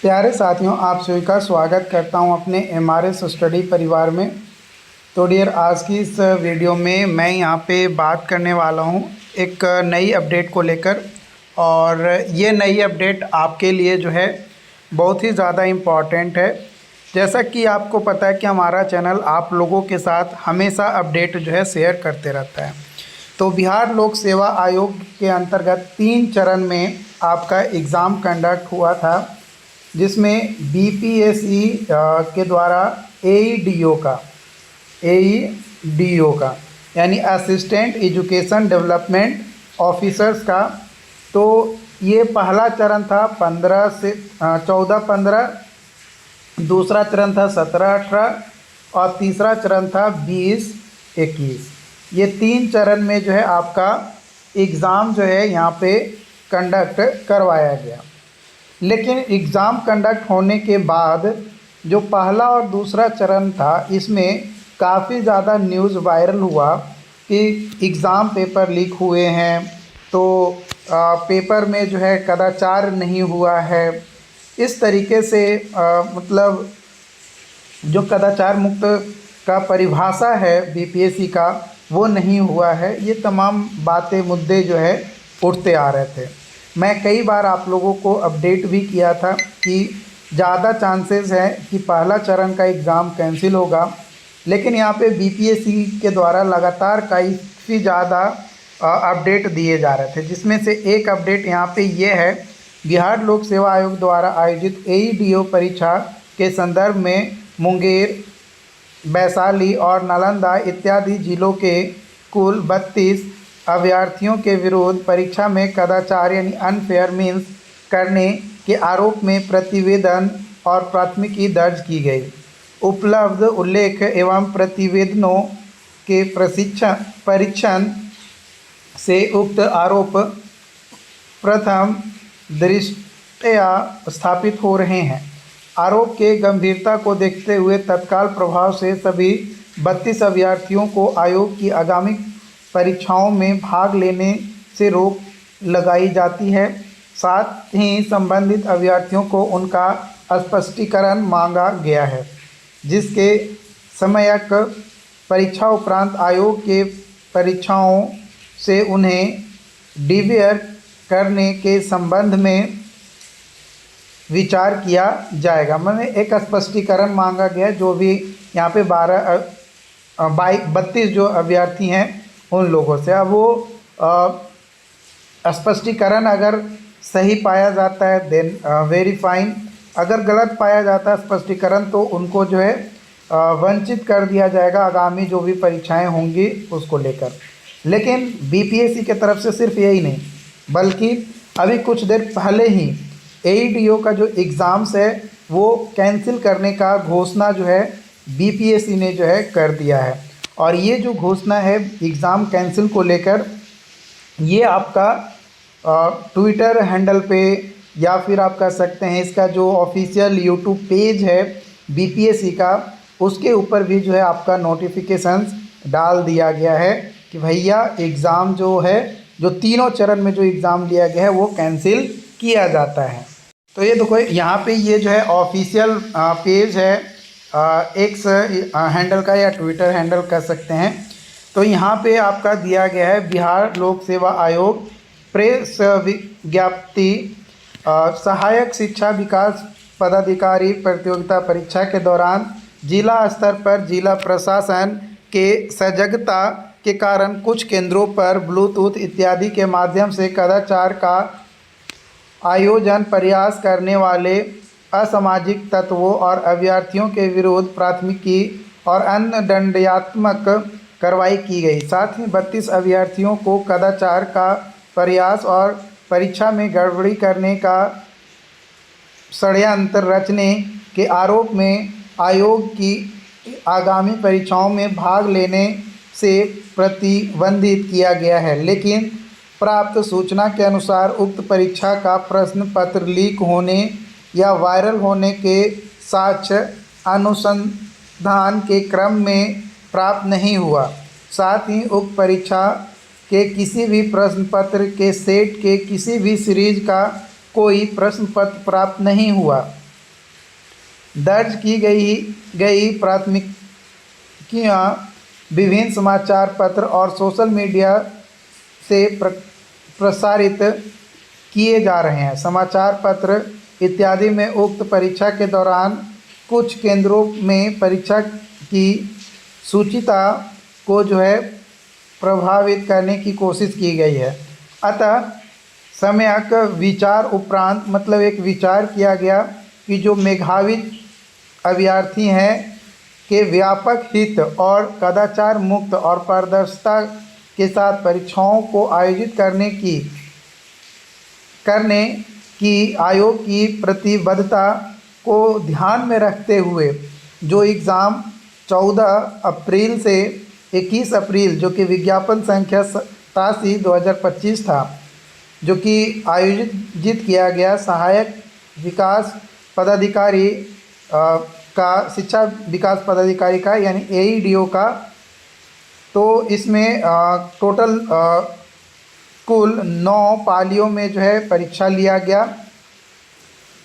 प्यारे साथियों, आप सभी का स्वागत करता हूं अपने एमआरएस स्टडी परिवार में। तो डियर, आज की इस वीडियो में मैं यहां पे बात करने वाला हूं एक नई अपडेट को लेकर। और ये नई अपडेट आपके लिए जो है बहुत ही ज़्यादा इम्पॉर्टेंट है। जैसा कि आपको पता है कि हमारा चैनल आप लोगों के साथ हमेशा अपडेट जो है शेयर करते रहता है। तो बिहार लोक सेवा आयोग के अंतर्गत 3 चरण में आपका एग्ज़ाम कंडक्ट हुआ था, जिसमें बीपीएससी के द्वारा एईडीओ का यानी असिस्टेंट एजुकेशन डेवलपमेंट ऑफिसर्स का, तो ये पहला चरण था 15 से 14-15, दूसरा चरण था 17-18 और तीसरा चरण था 20-21। ये 3 चरण में जो है आपका एग्ज़ाम जो है यहाँ पे कंडक्ट करवाया गया। लेकिन एग्ज़ाम कंडक्ट होने के बाद जो पहला और दूसरा चरण था, इसमें काफ़ी ज़्यादा न्यूज़ वायरल हुआ कि एग्ज़ाम पेपर लीक हुए हैं, तो पेपर में जो है कदाचार नहीं हुआ है। इस तरीके से मतलब जो कदाचार मुक्त का परिभाषा है बीपीएससी का, वो नहीं हुआ है। ये तमाम बातें, मुद्दे जो है उठते आ रहे थे। मैं कई बार आप लोगों को अपडेट भी किया था कि ज़्यादा चांसेस है कि पहला चरण का एग्ज़ाम कैंसिल होगा, लेकिन यहाँ पे बीपीएससी के द्वारा लगातार काफ़ी ज़्यादा अपडेट दिए जा रहे थे, जिसमें से एक अपडेट यहाँ पे ये है। बिहार लोक सेवा आयोग द्वारा आयोजित एईडीओ परीक्षा के संदर्भ में मुंगेर, वैशाली और नालंदा इत्यादि जिलों के कुल 32 अभ्यर्थियों के विरुद्ध परीक्षा में कदाचार यानी अनफेयर मीन्स करने के आरोप में प्रतिवेदन और प्राथमिकी दर्ज की गई। उपलब्ध उल्लेख एवं प्रतिवेदनों के परीक्षण से उक्त आरोप प्रथम दृष्टया स्थापित हो रहे हैं। आरोप के गंभीरता को देखते हुए तत्काल प्रभाव से सभी 32 अभ्यर्थियों को आयोग की आगामी परीक्षाओं में भाग लेने से रोक लगाई जाती है। साथ ही संबंधित अभ्यर्थियों को उनका स्पष्टीकरण मांगा गया है, जिसके समयक परीक्षा उपरांत आयोग के परीक्षाओं से उन्हें डिवेयर करने के संबंध में विचार किया जाएगा। मैंने एक स्पष्टीकरण मांगा गया, जो भी यहाँ पे 32 जो अभ्यर्थी हैं उन लोगों से। अब वो स्पष्टीकरण अगर सही पाया जाता है देन वेरी फाइन, अगर गलत पाया जाता है स्पष्टीकरण तो उनको जो है वंचित कर दिया जाएगा आगामी जो भी परीक्षाएं होंगी उसको लेकर। लेकिन बीपीएससी की तरफ से सिर्फ यही नहीं, बल्कि अभी कुछ देर पहले ही एईडीओ का जो एग्ज़ाम्स है वो कैंसिल करने का घोषणा जो है बीपीएससी ने जो है कर दिया है। और ये जो घोषणा है एग्ज़ाम कैंसिल को लेकर, ये आपका ट्विटर हैंडल पे या फिर आप कह सकते हैं इसका जो ऑफिशियल यूट्यूब पेज है बीपीएससी का, उसके ऊपर भी जो है आपका नोटिफिकेशंस डाल दिया गया है कि भैया एग्ज़ाम जो है, जो तीनों चरण में जो एग्ज़ाम लिया गया है वो कैंसिल किया जाता है। तो ये देखो यहाँ पे ये जो है ऑफिशियल पेज है एक्स हैंडल का या ट्विटर हैंडल कह सकते हैं। तो यहाँ पे आपका दिया गया है बिहार लोक सेवा आयोग प्रेस विज्ञप्ति, सहायक शिक्षा विकास पदाधिकारी प्रतियोगिता परीक्षा के दौरान जिला स्तर पर जिला प्रशासन के सजगता के कारण कुछ केंद्रों पर ब्लूटूथ इत्यादि के माध्यम से कदाचार का आयोजन प्रयास करने वाले असामाजिक तत्वों और अभ्यर्थियों के विरुद्ध प्राथमिकी और अन्य दंडात्मक कार्रवाई की गई। साथ ही 32 अभ्यर्थियों को कदाचार का प्रयास और परीक्षा में गड़बड़ी करने का षड्यंत्र रचने के आरोप में आयोग की आगामी परीक्षाओं में भाग लेने से प्रतिबंधित किया गया है। लेकिन प्राप्त सूचना के अनुसार उक्त परीक्षा का प्रश्न पत्र लीक होने या वायरल होने के साक्ष्य अनुसंधान के क्रम में प्राप्त नहीं हुआ। साथ ही उक्त परीक्षा के किसी भी प्रश्न पत्र के सेट के किसी भी सीरीज का कोई प्रश्न पत्र प्राप्त नहीं हुआ। दर्ज की गई प्राथमिकियाँ विभिन्न समाचार पत्र और सोशल मीडिया से प्रसारित किए जा रहे हैं। समाचार पत्र इत्यादि में उक्त परीक्षा के दौरान कुछ केंद्रों में परीक्षा की शुचिता को जो है प्रभावित करने की कोशिश की गई है। अतः सम्यक विचार उपरांत मतलब एक विचार किया गया कि जो मेधावी अभ्यर्थी हैं के व्यापक हित और कदाचार मुक्त और पारदर्शिता के साथ परीक्षाओं को आयोजित करने की आयोग की प्रतिबद्धता को ध्यान में रखते हुए जो एग्ज़ाम 14 अप्रैल से 21 अप्रैल जो कि विज्ञापन संख्या 87/2025 था, जो कि आयोजित किया गया सहायक विकास पदाधिकारी का शिक्षा विकास पदाधिकारी का यानी AEDO का। तो इसमें टोटल कुल 9 पालियों में जो है परीक्षा लिया गया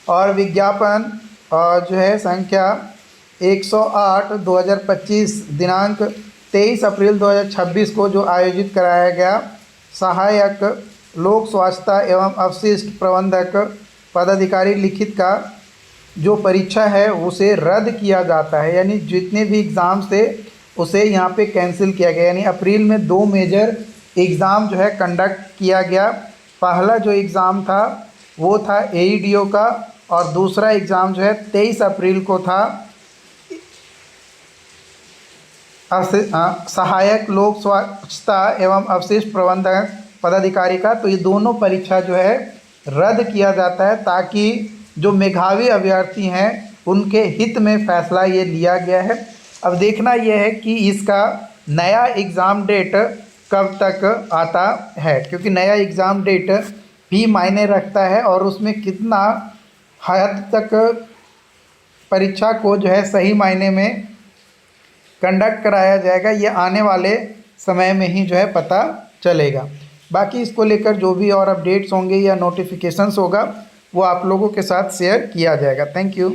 और विज्ञापन जो है संख्या 108/2025 दिनांक 23 अप्रैल 2026 को जो आयोजित कराया गया सहायक लोक स्वास्थ्य एवं अवशिष्ट प्रबंधक पदाधिकारी लिखित का जो परीक्षा है उसे रद्द किया जाता है, यानी जितने भी एग्ज़ाम थे उसे यहाँ पे कैंसिल किया गया। यानी अप्रैल में 2 मेजर एग्ज़ाम जो है कंडक्ट किया गया। पहला जो एग्ज़ाम था वो था AEDO का और दूसरा एग्ज़ाम जो है 23 अप्रैल को था सहायक लोक स्वास्थ्य एवं अवशिष्ट प्रबंधक पदाधिकारी का। तो ये दोनों परीक्षा जो है रद्द किया जाता है ताकि जो मेधावी अभ्यर्थी हैं उनके हित में फ़ैसला ये लिया गया है। अब देखना यह है कि इसका नया एग्ज़ाम डेट कब तक आता है, क्योंकि नया एग्ज़ाम डेट भी मायने रखता है और उसमें कितना हद तक परीक्षा को जो है सही मायने में कंडक्ट कराया जाएगा, ये आने वाले समय में ही जो है पता चलेगा। बाकी इसको लेकर जो भी और अपडेट्स होंगे या नोटिफिकेशंस होगा वो आप लोगों के साथ शेयर किया जाएगा। Thank you.